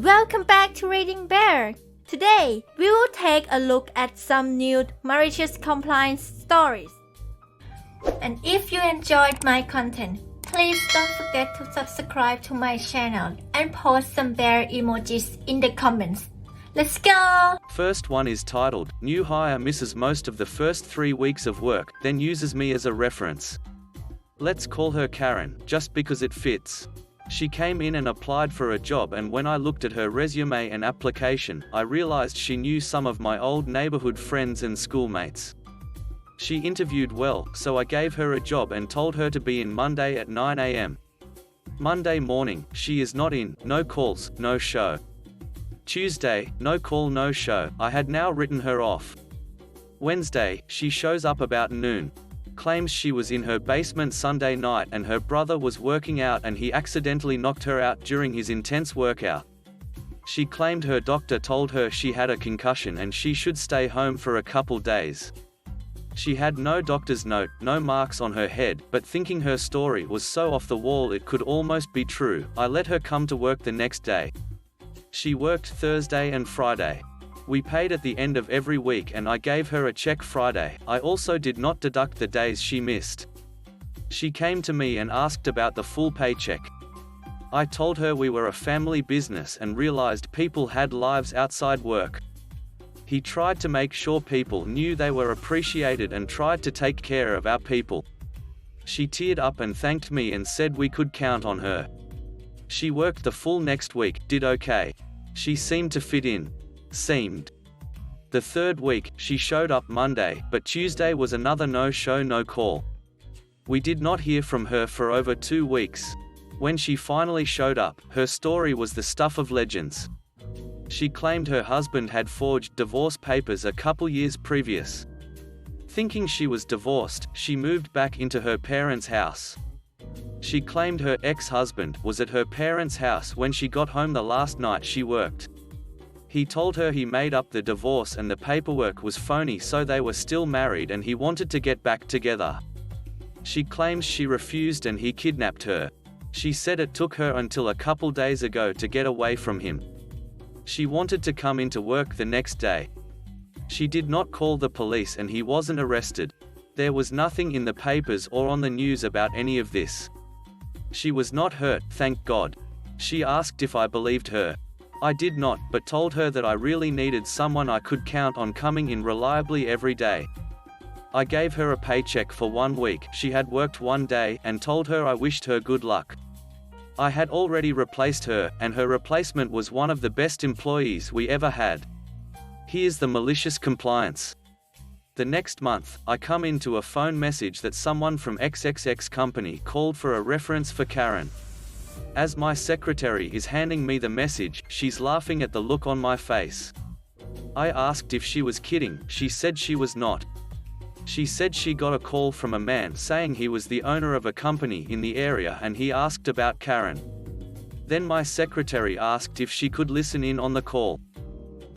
Welcome back to Reading Bear. Today, we will take a look at some new malicious compliance stories. And if you enjoyed my content, please don't forget to subscribe to my channel and post some bear emojis in the comments. Let's go! First one is titled, New hire misses most of the first 3 weeks of work, then uses me as a reference. Let's call her Karen, just because it fits. She came in and applied for a job, and when I looked at her resume and application, I realized she knew some of my old neighborhood friends and schoolmates. She interviewed well, so I gave her a job and told her to be in Monday at 9 a.m. Monday morning, she is not in, no calls, no show. Tuesday, no call, no show, I had now written her off. Wednesday, she shows up about noon. Claims she was in her basement Sunday night and her brother was working out and he accidentally knocked her out during his intense workout. She claimed her doctor told her she had a concussion and she should stay home for a couple days. She had no doctor's note, no marks on her head, but thinking her story was so off the wall it could almost be true, I let her come to work the next day. She worked Thursday and Friday. We paid at the end of every week and I gave her a check Friday. I also did not deduct the days she missed. She came to me and asked about the full paycheck. I told her we were a family business and realized people had lives outside work. He tried to make sure people knew they were appreciated and tried to take care of our people. She teared up and thanked me and said we could count on her. She worked the full next week, did okay. She seemed to fit in. Seemed. The third week, she showed up Monday, but Tuesday was another no-show, no-call. We did not hear from her for over 2 weeks. When she finally showed up, her story was the stuff of legends. She claimed her husband had forged divorce papers a couple years previous. Thinking she was divorced, she moved back into her parents' house. She claimed her ex-husband was at her parents' house when she got home the last night she worked. He told her he made up the divorce and the paperwork was phony, so they were still married and he wanted to get back together. She claims she refused and he kidnapped her. She said it took her until a couple days ago to get away from him. She wanted to come into work the next day. She did not call the police and he wasn't arrested. There was nothing in the papers or on the news about any of this. She was not hurt, thank God. She asked if I believed her. I did not, but told her that I really needed someone I could count on coming in reliably every day. I gave her a paycheck for 1 week, she had worked 1 day, and told her I wished her good luck. I had already replaced her, and her replacement was one of the best employees we ever had. Here's the malicious compliance. The next month, I come into a phone message that someone from XXX company called for a reference for Karen. As my secretary is handing me the message, she's laughing at the look on my face. I asked if she was kidding, she said she was not. She said she got a call from a man saying he was the owner of a company in the area and he asked about Karen. Then my secretary asked if she could listen in on the call.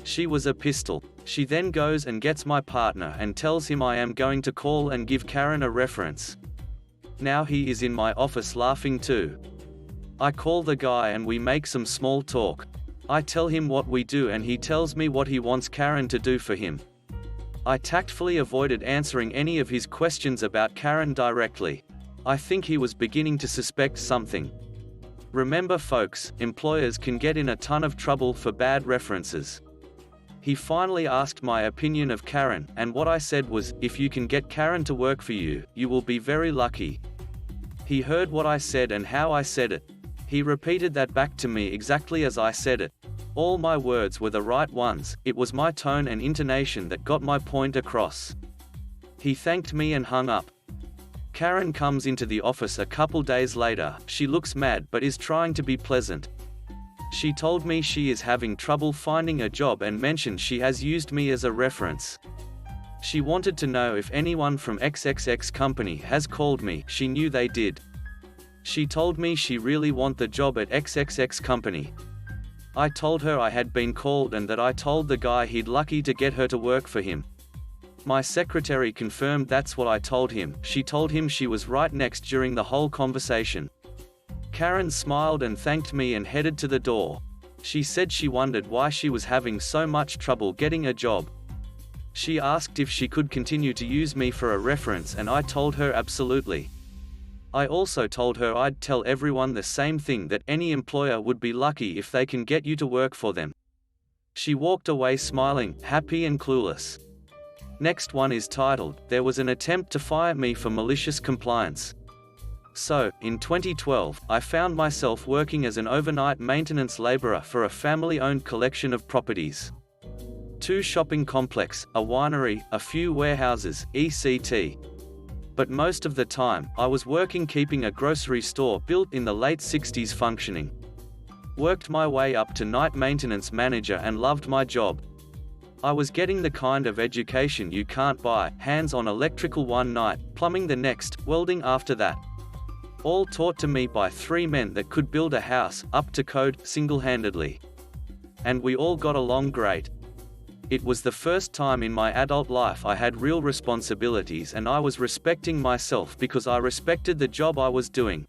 She was a pistol. She then goes and gets my partner and tells him I am going to call and give Karen a reference. Now he is in my office laughing too. I call the guy and we make some small talk. I tell him what we do and he tells me what he wants Karen to do for him. I tactfully avoided answering any of his questions about Karen directly. I think he was beginning to suspect something. Remember folks, employers can get in a ton of trouble for bad references. He finally asked my opinion of Karen, and what I said was, if you can get Karen to work for you, you will be very lucky. He heard what I said and how I said it. He repeated that back to me exactly as I said it. All my words were the right ones, it was my tone and intonation that got my point across. He thanked me and hung up. Karen comes into the office a couple days later. She looks mad but is trying to be pleasant. She told me she is having trouble finding a job and mentioned she has used me as a reference. She wanted to know if anyone from XXX company has called me. She knew they did. She told me she really want the job at XXX company. I told her I had been called and that I told the guy he'd lucky to get her to work for him. My secretary confirmed that's what I told him. She told him she was right next during the whole conversation. Karen smiled and thanked me and headed to the door. She said she wondered why she was having so much trouble getting a job. She asked if she could continue to use me for a reference, and I told her absolutely. I also told her I'd tell everyone the same thing, that any employer would be lucky if they can get you to work for them. She walked away smiling, happy and clueless. Next one is titled, There Was an Attempt to Fire Me for Malicious Compliance. So, in 2012, I found myself working as an overnight maintenance laborer for a family-owned collection of properties. 2 shopping complex, a winery, a few warehouses, etc. But most of the time, I was working keeping a grocery store built in the late 60s functioning. Worked my way up to night maintenance manager and loved my job. I was getting the kind of education you can't buy, hands-on electrical one night, plumbing the next, welding after that. All taught to me by 3 men that could build a house, up to code, single-handedly. And we all got along great. It was the first time in my adult life I had real responsibilities, and I was respecting myself because I respected the job I was doing.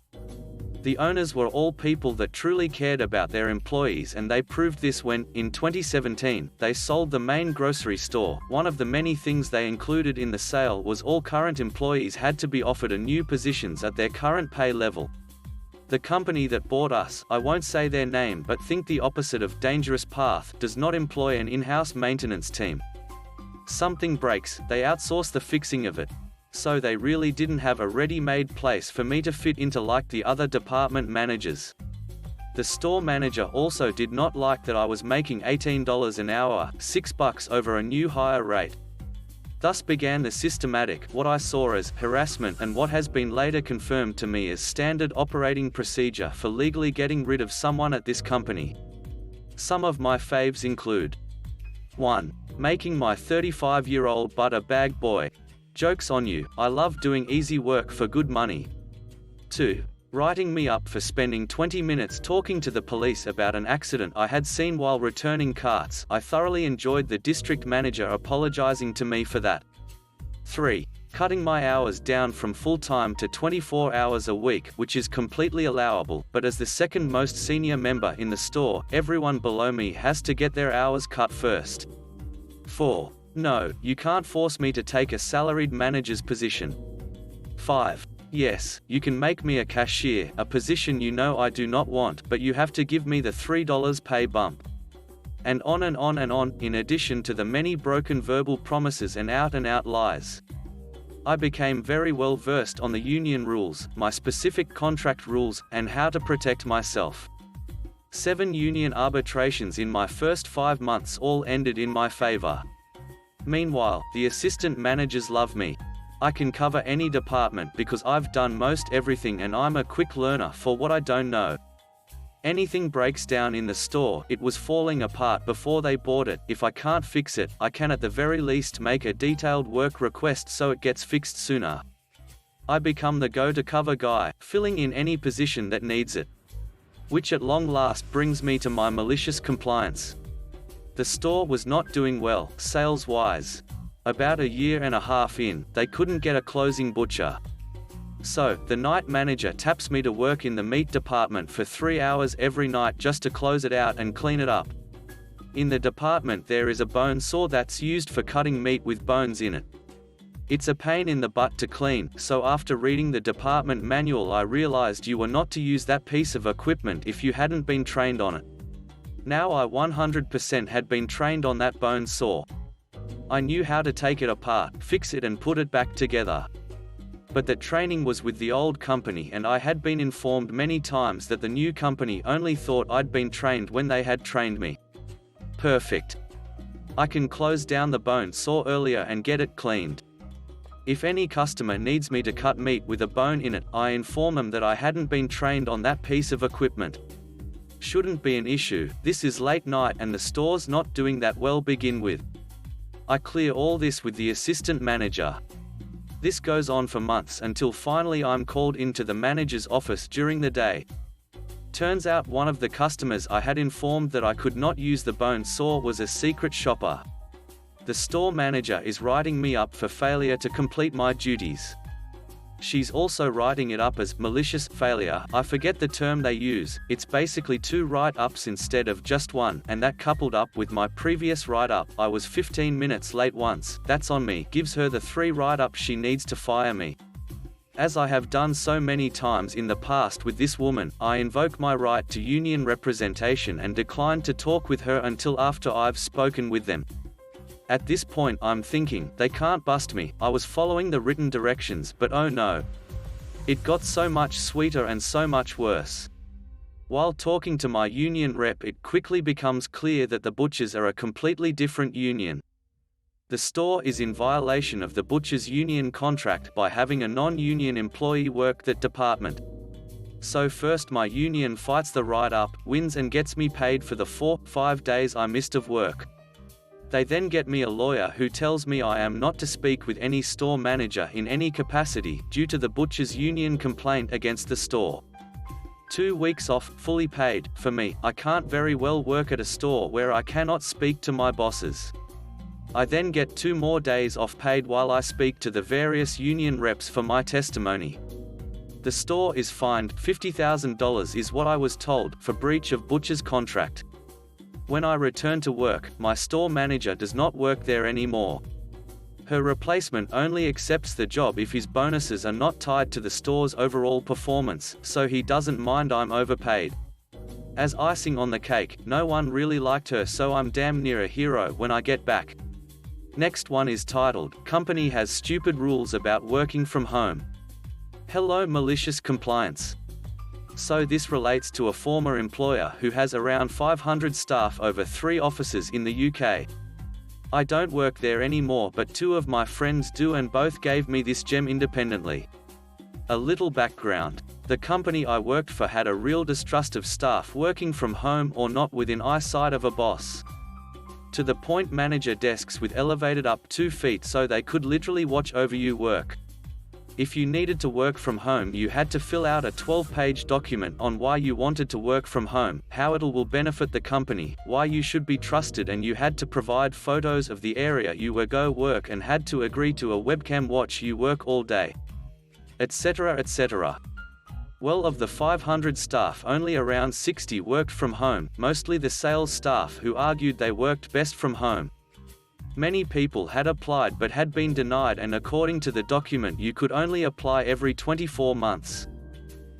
The owners were all people that truly cared about their employees, and they proved this when, in 2017, they sold the main grocery store. One of the many things they included in the sale was all current employees had to be offered a new positions at their current pay level. The company that bought us, I won't say their name but think the opposite of dangerous path, does not employ an in-house maintenance team. Something breaks, they outsource the fixing of it. So they really didn't have a ready-made place for me to fit into like the other department managers. The store manager also did not like that I was making $18 an hour, $6 over a new hire rate. Thus began the systematic, what I saw as, harassment, and what has been later confirmed to me as standard operating procedure for legally getting rid of someone at this company. Some of my faves include: 1. Making my 35-year-old butt a bag boy. Joke's on you, I love doing easy work for good money. 2. Writing me up for spending 20 minutes talking to the police about an accident I had seen while returning carts. I thoroughly enjoyed the district manager apologizing to me for that. 3. Cutting my hours down from full-time to 24 hours a week, which is completely allowable, but as the second most senior member in the store, everyone below me has to get their hours cut first. 4. No, you can't force me to take a salaried manager's position. 5. Yes, you can make me a cashier, a position you know I do not want, but you have to give me the $3 pay bump. And on and on and on, in addition to the many broken verbal promises and out-and-out lies. I became very well versed on the union rules, my specific contract rules, and how to protect myself. 7 union arbitrations in my first 5 months all ended in my favor. Meanwhile, the assistant managers love me. I can cover any department because I've done most everything, and I'm a quick learner for what I don't know. Anything breaks down in the store, it was falling apart before they bought it. If I can't fix it, I can at the very least make a detailed work request so it gets fixed sooner. I become the go-to-cover guy, filling in any position that needs it. Which at long last brings me to my malicious compliance. The store was not doing well, sales-wise. About a year and a half in, they couldn't get a closing butcher. So, the night manager taps me to work in the meat department for 3 hours every night just to close it out and clean it up. In the department there is a bone saw that's used for cutting meat with bones in it. It's a pain in the butt to clean, so after reading the department manual I realized you were not to use that piece of equipment if you hadn't been trained on it. Now I 100% had been trained on that bone saw. I knew how to take it apart, fix it and put it back together. But that training was with the old company, and I had been informed many times that the new company only thought I'd been trained when they had trained me. Perfect. I can close down the bone saw earlier and get it cleaned. If any customer needs me to cut meat with a bone in it, I inform them that I hadn't been trained on that piece of equipment. Shouldn't be an issue, this is late night and the store's not doing that well begin with. I clear all this with the assistant manager. This goes on for months until finally I'm called into the manager's office during the day. Turns out one of the customers I had informed that I could not use the bone saw was a secret shopper. The store manager is writing me up for failure to complete my duties. She's also writing it up as malicious failure. I forget the term they use. It's basically 2 write-ups instead of just 1, and that coupled up with my previous write-up, I was 15 minutes late once, that's on me, gives her the 3 write-ups she needs to fire me. As I have done so many times in the past with this woman, I invoke my right to union representation and decline to talk with her until after I've spoken with them. At this point I'm thinking, they can't bust me, I was following the written directions, but oh no. It got so much sweeter and so much worse. While talking to my union rep, it quickly becomes clear that the butchers are a completely different union. The store is in violation of the butchers' union contract by having a non-union employee work that department. So first my union fights the write-up, wins and gets me paid for the 4-5 days I missed of work. They then get me a lawyer who tells me I am not to speak with any store manager in any capacity, due to the butchers' union complaint against the store. 2 weeks off, fully paid. For me, I can't very well work at a store where I cannot speak to my bosses. I then get 2 more days off paid while I speak to the various union reps for my testimony. The store is fined $50,000 is what I was told, for breach of butcher's contract. When I return to work, my store manager does not work there anymore. Her replacement only accepts the job if his bonuses are not tied to the store's overall performance, so he doesn't mind I'm overpaid. As icing on the cake, no one really liked her, so I'm damn near a hero when I get back. Next one is titled, Company Has Stupid Rules About Working From Home. Hello Malicious Compliance. So this relates to a former employer who has around 500 staff over 3 offices in the UK. I don't work there anymore, but 2 of my friends do, and both gave me this gem independently. A little background. The company I worked for had a real distrust of staff working from home or not within eyesight of a boss. To the point manager desks with elevated up 2 feet so they could literally watch over you work. If you needed to work from home, you had to fill out a 12-page document on why you wanted to work from home, how it will benefit the company, why you should be trusted, and you had to provide photos of the area you were go work and had to agree to a webcam watch you work all day, etc. etc. Well, of the 500 staff, only around 60 worked from home, mostly the sales staff who argued they worked best from home. Many people had applied but had been denied, and according to the document you could only apply every 24 months.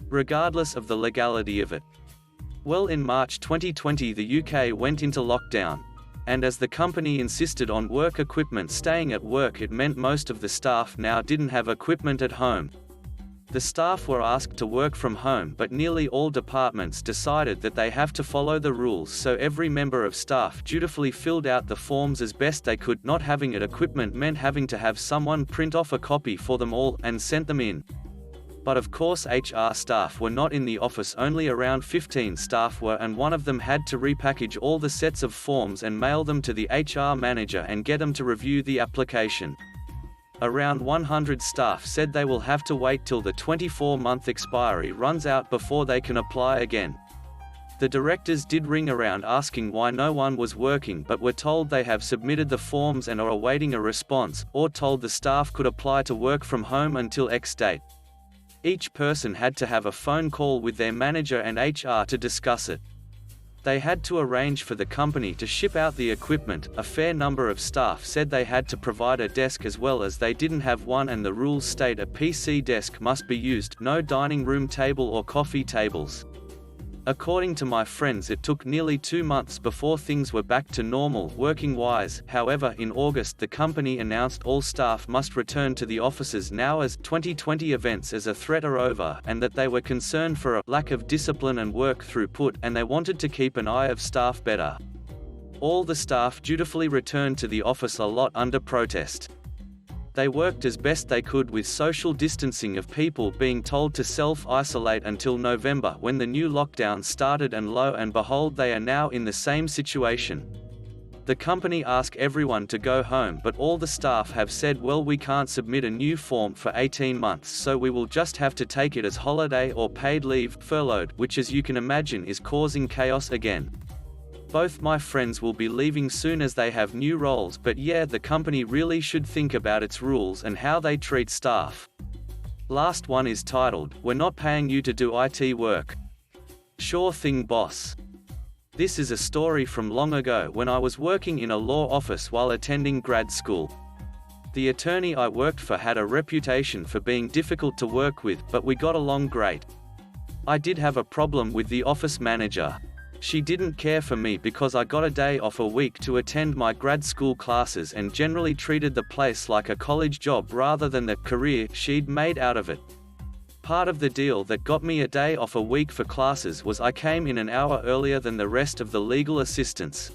Regardless of the legality of it. Well, in March 2020 the UK went into lockdown. And as the company insisted on work equipment staying at work, it meant most of the staff now didn't have equipment at home. The staff were asked to work from home, but nearly all departments decided that they have to follow the rules, so every member of staff dutifully filled out the forms as best they could. Not having it equipment meant having to have someone print off a copy for them all, and sent them in. But of course HR staff were not in the office, only around 15 staff were, and one of them had to repackage all the sets of forms and mail them to the HR manager and get them to review the application. Around 100 staff said they will have to wait till the 24-month expiry runs out before they can apply again. The directors did ring around asking why no one was working, but were told they have submitted the forms and are awaiting a response, or told the staff could apply to work from home until X date. Each person had to have a phone call with their manager and HR to discuss it. They had to arrange for the company to ship out the equipment. A fair number of staff said they had to provide a desk as well, as they didn't have one, and the rules state a PC desk must be used, no dining room table or coffee tables. According to my friends, it took nearly 2 months before things were back to normal working-wise. However, in August the company announced all staff must return to the offices now, as 2020 events as a threat are over, and that they were concerned for a lack of discipline and work throughput, and they wanted to keep an eye of staff better. All the staff dutifully returned to the office, a lot under protest. They worked as best they could with social distancing of people being told to self-isolate until November, when the new lockdown started, and lo and behold they are now in the same situation. The company asked everyone to go home, but all the staff have said, well, we can't submit a new form for 18 months, so we will just have to take it as holiday or paid leave, furloughed, which as you can imagine is causing chaos again. Both my friends will be leaving soon as they have new roles, but yeah, the company really should think about its rules and how they treat staff. Last one is titled, "We're not paying you to do IT work." Sure thing, boss. This is a story from long ago when I was working in a law office while attending grad school. The attorney I worked for had a reputation for being difficult to work with, but we got along great. I did have a problem with the office manager. She didn't care for me because I got a day off a week to attend my grad school classes and generally treated the place like a college job rather than the career she'd made out of it. Part of the deal that got me a day off a week for classes was I came in an hour earlier than the rest of the legal assistants.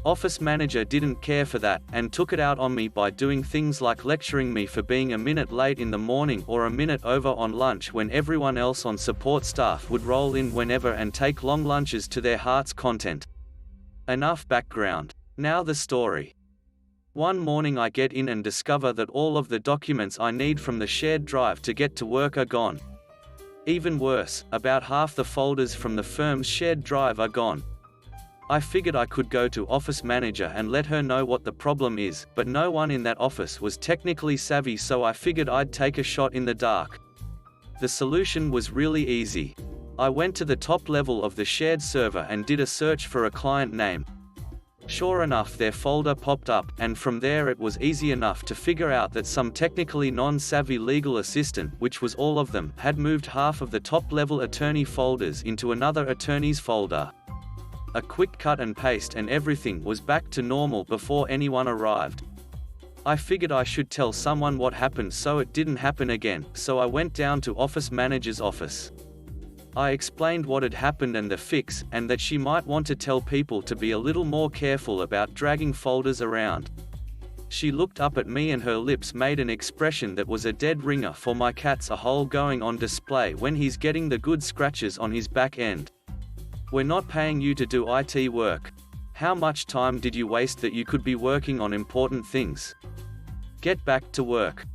Office manager didn't care for that, and took it out on me by doing things like lecturing me for being a minute late in the morning or a minute over on lunch when everyone else on support staff would roll in whenever and take long lunches to their heart's content. Enough background. Now the story. One morning I get in and discover that all of the documents I need from the shared drive to get to work are gone. Even worse, about half the folders from the firm's shared drive are gone. I figured I could go to office manager and let her know what the problem is, but no one in that office was technically savvy, so I figured I'd take a shot in the dark. The solution was really easy. I went to the top level of the shared server and did a search for a client name. Sure enough, their folder popped up, and from there it was easy enough to figure out that some technically non-savvy legal assistant, which was all of them, had moved half of the top-level attorney folders into another attorney's folder. A quick cut and paste and everything was back to normal before anyone arrived. I figured I should tell someone what happened so it didn't happen again, so I went down to office manager's office. I explained what had happened and the fix, and that she might want to tell people to be a little more careful about dragging folders around. She looked up at me and her lips made an expression that was a dead ringer for my cat's a hole going on display when he's getting the good scratches on his back end. "We're not paying you to do IT work. How much time did you waste that you could be working on important things? Get back to work."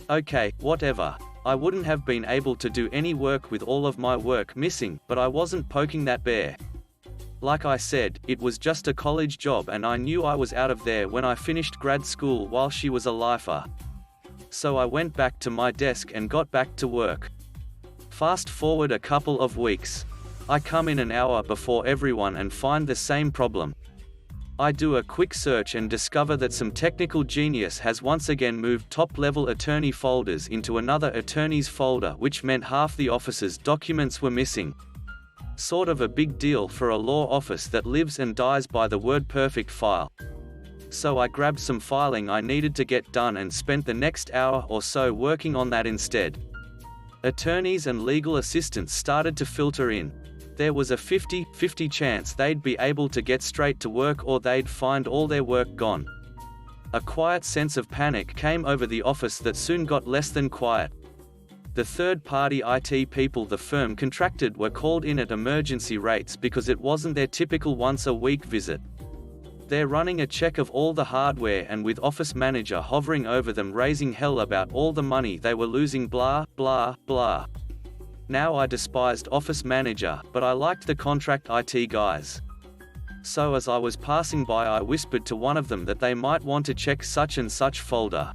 Okay, whatever. I wouldn't have been able to do any work with all of my work missing, but I wasn't poking that bear. Like I said, it was just a college job and I knew I was out of there when I finished grad school while she was a lifer. So I went back to my desk and got back to work. Fast forward a couple of weeks. I come in an hour before everyone and find the same problem. I do a quick search and discover that some technical genius has once again moved top-level attorney folders into another attorney's folder, which meant half the office's documents were missing. Sort of a big deal for a law office that lives and dies by the WordPerfect file. So I grabbed some filing I needed to get done and spent the next hour or so working on that instead. Attorneys and legal assistants started to filter in. There was a 50-50 chance they'd be able to get straight to work or they'd find all their work gone. A quiet sense of panic came over the office that soon got less than quiet. The third-party IT people the firm contracted were called in at emergency rates because it wasn't their typical once-a-week visit. They're running a check of all the hardware and with office manager hovering over them raising hell about all the money they were losing, blah, blah, blah. Now I despised office manager, but I liked the contract IT guys. So as I was passing by I whispered to one of them that they might want to check such and such folder.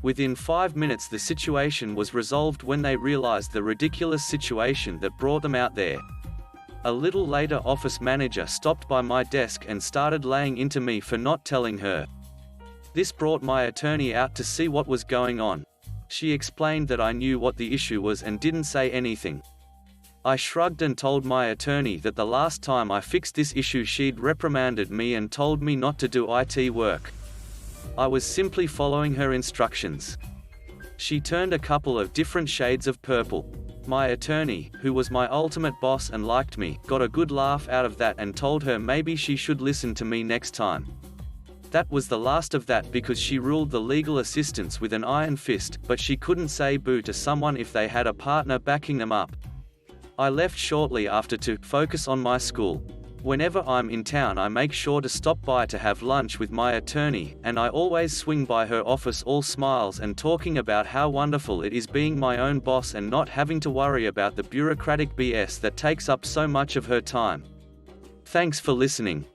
Within 5 minutes the situation was resolved when they realized the ridiculous situation that brought them out there. A little later office manager stopped by my desk and started laying into me for not telling her. This brought my attorney out to see what was going on. She explained that I knew what the issue was and didn't say anything. I shrugged and told my attorney that the last time I fixed this issue she'd reprimanded me and told me not to do IT work. I was simply following her instructions. She turned a couple of different shades of purple. My attorney, who was my ultimate boss and liked me, got a good laugh out of that and told her maybe she should listen to me next time. That was the last of that because she ruled the legal assistants with an iron fist, but she couldn't say boo to someone if they had a partner backing them up. I left shortly after to focus on my school. Whenever I'm in town I make sure to stop by to have lunch with my attorney, and I always swing by her office all smiles and talking about how wonderful it is being my own boss and not having to worry about the bureaucratic BS that takes up so much of her time. Thanks for listening.